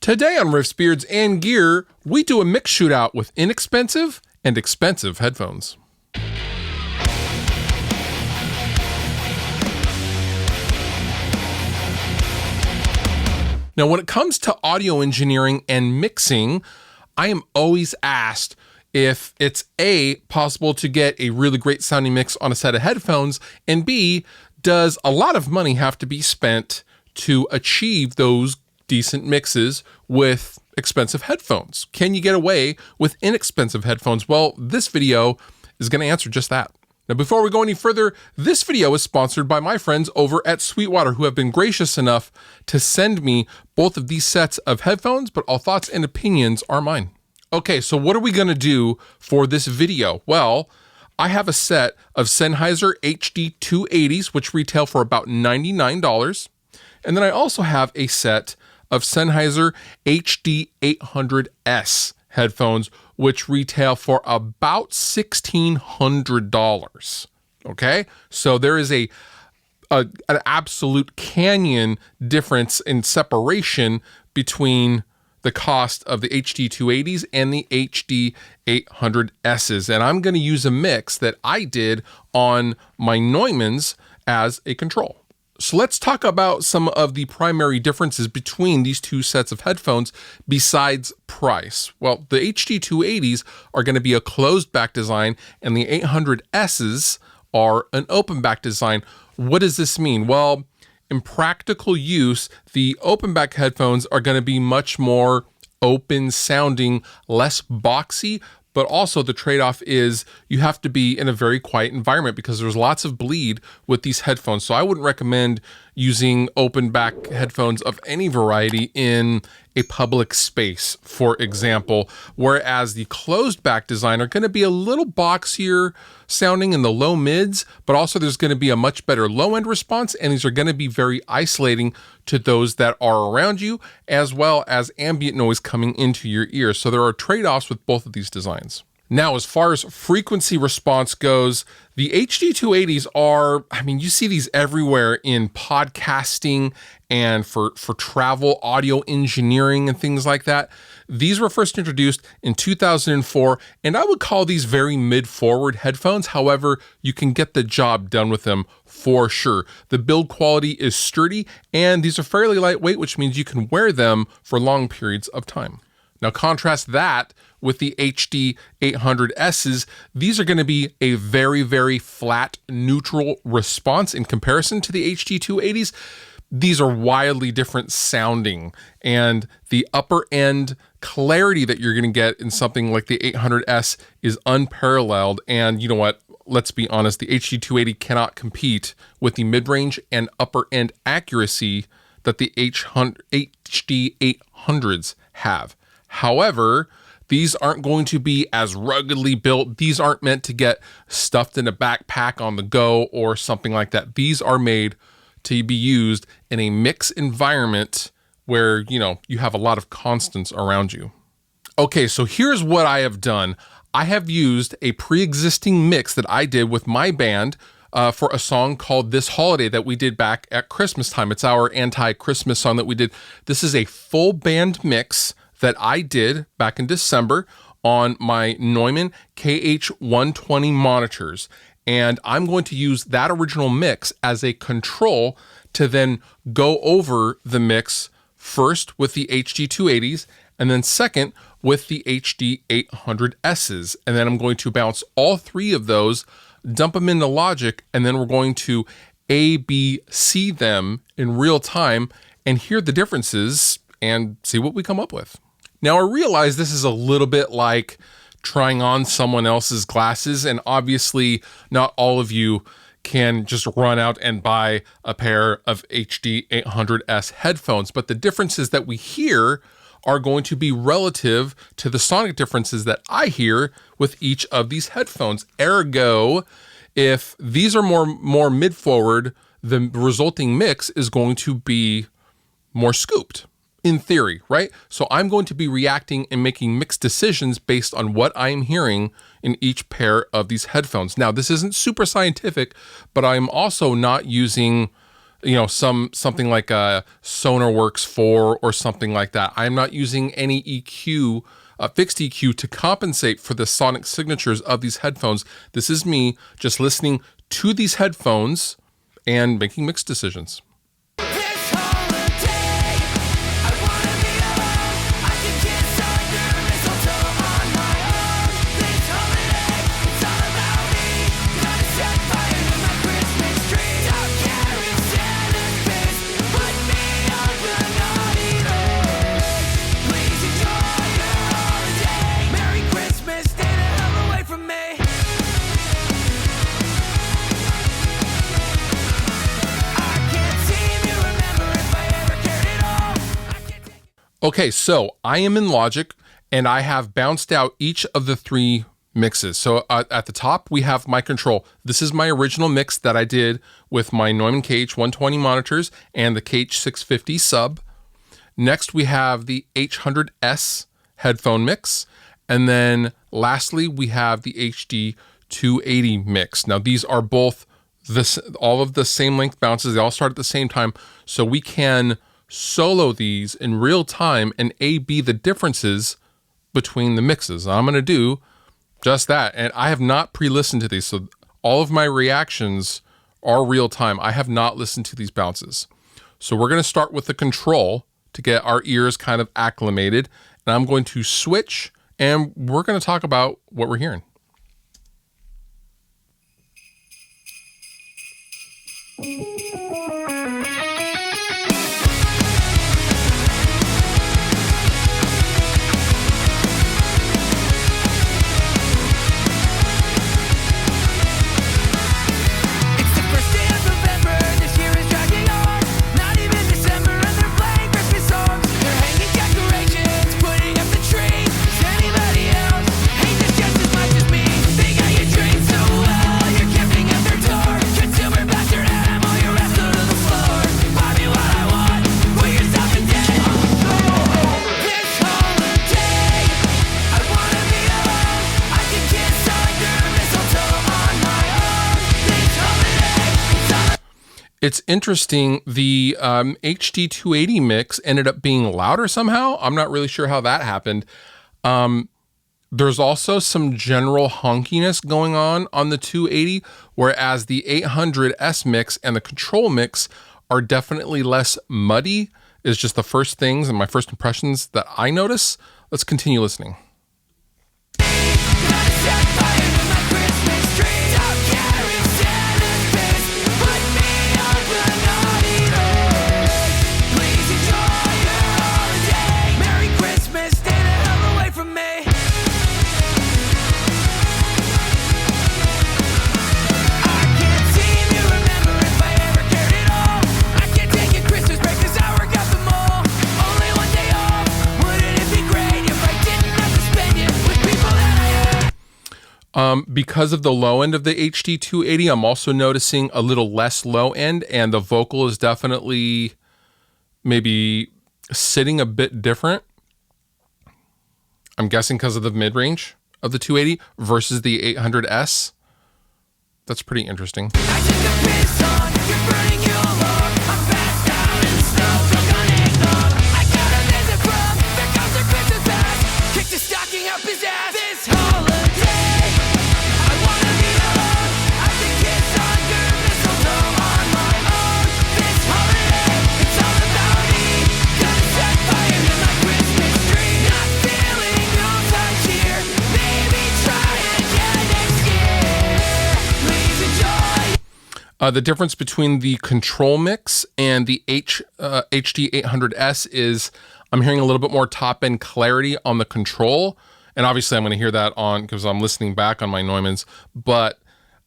Today on Riffs, Beards, and Gear, we do a mix shootout with inexpensive and expensive headphones. Now, when it comes to audio engineering and mixing, I am always asked if it's A, possible to get a really great sounding mix on a set of headphones, and B, does a lot of money have to be spent to achieve those decent mixes with expensive headphones? Can you get away with inexpensive headphones? Well, this video is going to answer just that. Now, before we go any further, this video is sponsored by my friends over at Sweetwater, who have been gracious enough to send me both of these sets of headphones, but all thoughts and opinions are mine. Okay, so what are we going to do for this video? Well, I have a set of Sennheiser HD 280s, which retail for about $99. And then I also have a set of Sennheiser HD 800S headphones, which retail for about $1,600. Okay, so there is an absolute canyon difference in separation between the cost of the HD 280s and the HD 800Ss. And I'm going to use a mix that I did on my Neumanns as a control. So let's talk about some of the primary differences between these two sets of headphones besides price. Well, the HD 280s are going to be a closed back design and the 800Ss are an open back design. What does this mean? Well, in practical use, the open back headphones are going to be much more open sounding, less boxy, but also the trade-off is you have to be in a very quiet environment because there's lots of bleed with these headphones. So I wouldn't recommend using open back headphones of any variety in a public space, for example, whereas the closed back design are going to be a little boxier sounding in the low mids, but also there's going to be a much better low end response, and these are going to be very isolating to those that are around you, as well as ambient noise coming into your ears. So there are trade-offs with both of these designs. Now, as far as frequency response goes, the HD 280s are, you see these everywhere in podcasting and for travel, audio engineering and things like that. These were first introduced in 2004, and I would call these very mid-forward headphones. However, you can get the job done with them for sure. The build quality is sturdy, and these are fairly lightweight, which means you can wear them for long periods of time. Now, contrast that with the HD 800Ss. These are going to be a very, very flat, neutral response in comparison to the HD 280s. These are wildly different sounding, and the upper end clarity that you're going to get in something like the 800S is unparalleled. And you know what? Let's be honest, the HD 280 cannot compete with the mid-range and upper end accuracy that the HD 800s have. However, these aren't going to be as ruggedly built. These aren't meant to get stuffed in a backpack on the go or something like that. These are made to be used in a mix environment where, you have a lot of constants around you. Okay, so here's what I have done. I have used a pre-existing mix that I did with my band for a song called This Holiday that we did back at Christmas time. It's our anti-Christmas song that we did. This is a full band mix that I did back in December on my Neumann KH120 monitors. And I'm going to use that original mix as a control to then go over the mix first with the HD 280s, and then second with the HD 800Ss. And then I'm going to bounce all three of those, dump them into Logic, and then we're going to A/B/C them in real time and hear the differences and see what we come up with. Now, I realize this is a little bit like trying on someone else's glasses, and obviously not all of you can just run out and buy a pair of HD 800S headphones, but the differences that we hear are going to be relative to the sonic differences that I hear with each of these headphones. Ergo, if these are more mid-forward, the resulting mix is going to be more scooped. In theory, right? So I'm going to be reacting and making mixed decisions based on what I am hearing in each pair of these headphones. Now, this isn't super scientific, but I'm also not using something like a SonarWorks 4 or something like that. I'm not using any EQ, fixed EQ, to compensate for the sonic signatures of these headphones. This is me just listening to these headphones and making mix decisions. Okay, so I am in Logic, and I have bounced out each of the 3 mixes. So at the top, we have my control. This is my original mix that I did with my Neumann KH120 monitors and the KH650 sub. Next, we have the H100S headphone mix. And then lastly, we have the HD280 mix. Now, these are both all of the same length bounces. They all start at the same time. So we can solo these in real time and A/B the differences between the mixes. I'm going to do just that. And I have not pre-listened to these. So all of my reactions are real time. I have not listened to these bounces. So we're going to start with the control to get our ears kind of acclimated. And I'm going to switch, and we're going to talk about what we're hearing. It's interesting, the HD280 mix ended up being louder somehow. I'm not really sure how that happened. There's also some general honkiness going on the 280, whereas the 800S mix and the control mix are definitely less muddy. It's just the first things and my first impressions that I notice. Let's continue listening. Because of the low end of the HD280, I'm also noticing a little less low end, and the vocal is definitely maybe sitting a bit different. I'm guessing because of the mid-range of the 280 versus the 800S. That's pretty interesting. I took a piss on, you're burning your lung. I'm passed out in the snow, drunk on eggnog. I got a visit from the concert Christmas past. Kicked his stocking up his ass this holiday. I wanna be alone. I can kiss under mistletoe on my own. This holiday, it's all about me. Gonna set fire to my Christmas tree. Not feeling no touch here. Maybe try again next year. Please enjoy. The difference between the control mix and the HD800S is I'm hearing a little bit more top end clarity on the control. And obviously I'm going to hear that on because I'm listening back on my Neumanns, but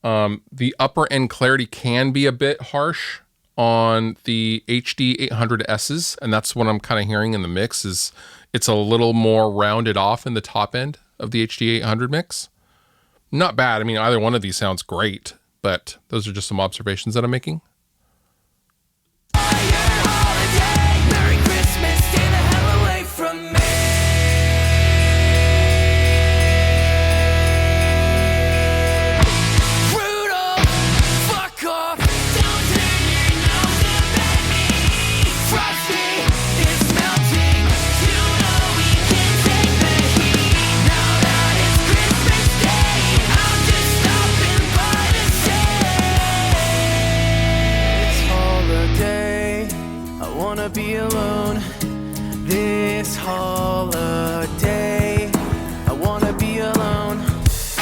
the upper end clarity can be a bit harsh on the HD800Ss. And that's what I'm kind of hearing in the mix is it's a little more rounded off in the top end of the HD800 mix. Not bad. I mean, either one of these sounds great, but those are just some observations that I'm making. Merry Christmas, stay the hell away from me. Brutal, fuck off. Don't turn your nose up This holiday, I wanna be alone. This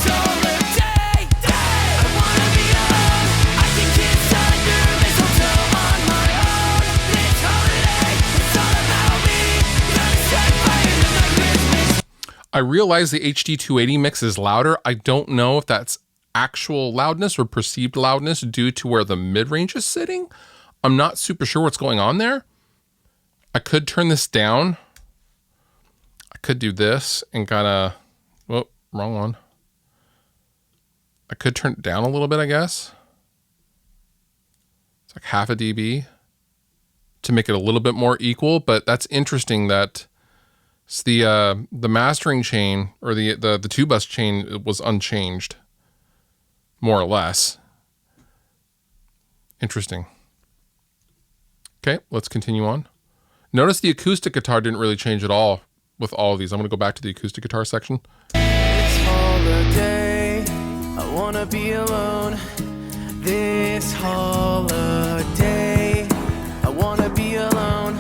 holiday, I wanna be alone. I can kiss under mistletoe on my own. This holiday, it's all about me. Gonna set fire to my Christmas. I realize the HD 280 mix is louder. I don't know if that's actual loudness or perceived loudness due to where the mid-range is sitting. I'm not super sure what's going on there. I could turn this down. I could do this and kind of, whoa, wrong one. I could turn it down a little bit, I guess. It's like half a dB to make it a little bit more equal, but that's interesting that it's the mastering chain or the two bus chain was unchanged, more or less. Interesting. Okay, let's continue on. Notice the acoustic guitar didn't really change at all with all of these. I'm going to go back to the acoustic guitar section. This holiday, I wanna be alone. This holiday, I wanna be alone.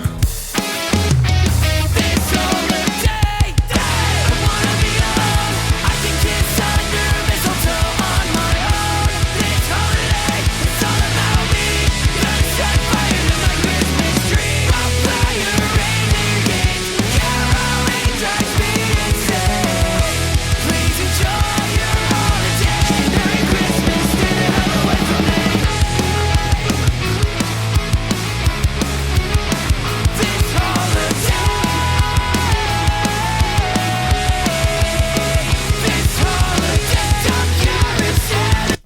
This holiday, I wanna be alone. I can kiss under mistletoe on my own. This holiday, it's all about me. Gonna set fire to my Christmas tree. I'll fly a reindeer games. Caroling drives me insane. Please enjoy your holiday. Merry Christmas, stay the hell away from me. This holiday. This holiday. Don't care if Santa.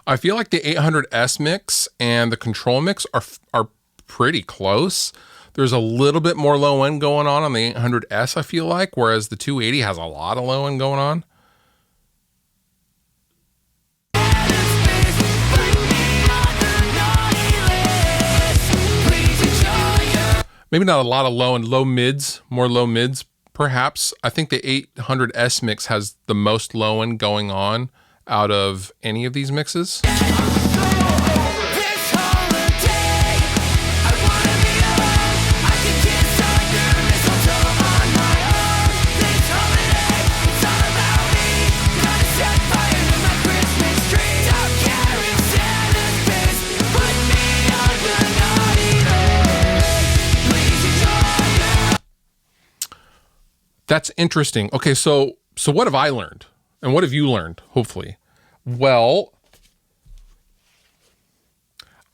I feel like the 800S mix and the control mix are pretty close. There's a little bit more low end going on the 800S, I feel like, whereas the 280 has a lot of low end going on. Maybe not a lot of low and low mids, more low mids, perhaps. I think the 800S mix has the most low end going on out of any of these mixes. This holiday, I wanna be alone. I can kiss under mistletoe on my own. This holiday, it's all about me. Gonna set fire to my Christmas tree. Don't care if Santa's pissed. Put me on the naughty list. Please enjoy your. That's interesting. Okay, so what have I learned? And what have you learned, hopefully? Well,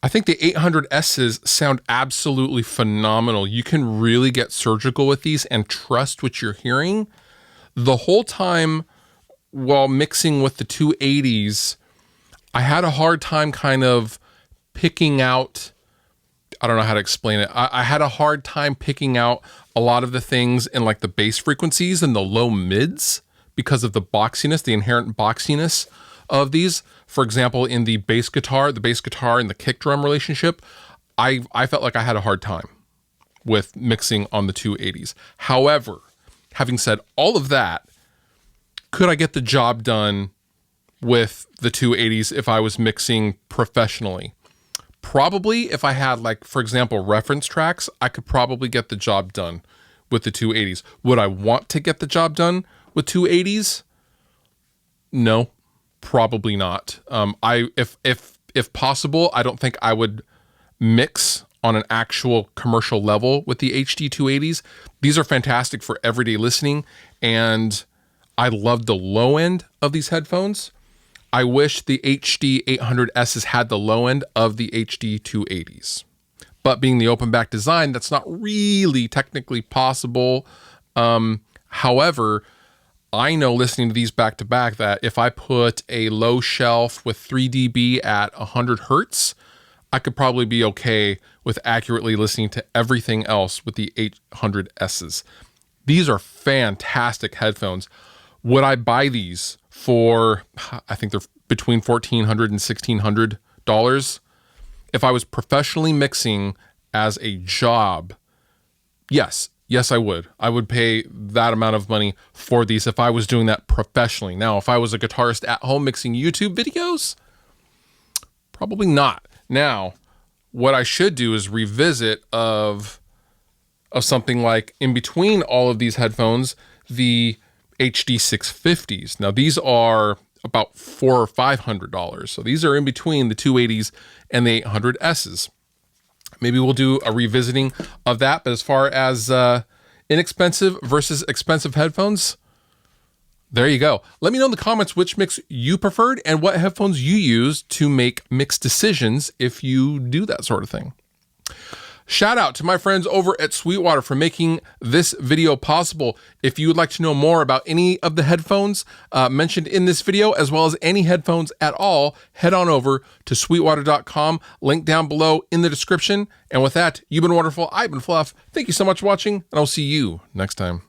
I think the 800Ss sound absolutely phenomenal. You can really get surgical with these and trust what you're hearing. The whole time while mixing with the 280s, I had a hard time kind of picking out, I don't know how to explain it. I had a hard time picking out a lot of the things in like the bass frequencies and the low mids because of the boxiness, the inherent boxiness of these. For example, in the bass guitar and the kick drum relationship, I felt like I had a hard time with mixing on the 280s. However, having said all of that, could I get the job done with the 280s if I was mixing professionally? Probably. If I had, like, for example, reference tracks, I could probably get the job done with the 280s. Would I want to get the job done with 280s? No, probably not. If possible, I don't think I would mix on an actual commercial level with the HD 280s. These are fantastic for everyday listening, and I love the low end of these headphones. I wish the HD 800Ss had the low end of the HD 280s. But being the open back design, that's not really technically possible. However, I know listening to these back to back that if I put a low shelf with 3 dB at 100 Hertz, I could probably be okay with accurately listening to everything else with the 800Ss. These are fantastic headphones. Would I buy these for, I think they're between $1,400 and $1,600? If I was professionally mixing as a job, yes, I would. I would pay that amount of money for these if I was doing that professionally. Now, if I was a guitarist at home mixing YouTube videos, probably not. Now, what I should do is revisit of of something like, in between all of these headphones, the HD 650s. Now these are about $400 or $500. So these are in between the 280s and the 800Ss. Maybe we'll do a revisiting of that. But as far as inexpensive versus expensive headphones, there you go. Let me know in the comments which mix you preferred and what headphones you use to make mixed decisions if you do that sort of thing. Shout out to my friends over at Sweetwater for making this video possible. If you would like to know more about any of the headphones mentioned in this video, as well as any headphones at all, head on over to sweetwater.com, link down below in the description. And with that, you've been wonderful. I've been Fluff. Thank you so much for watching, and I'll see you next time.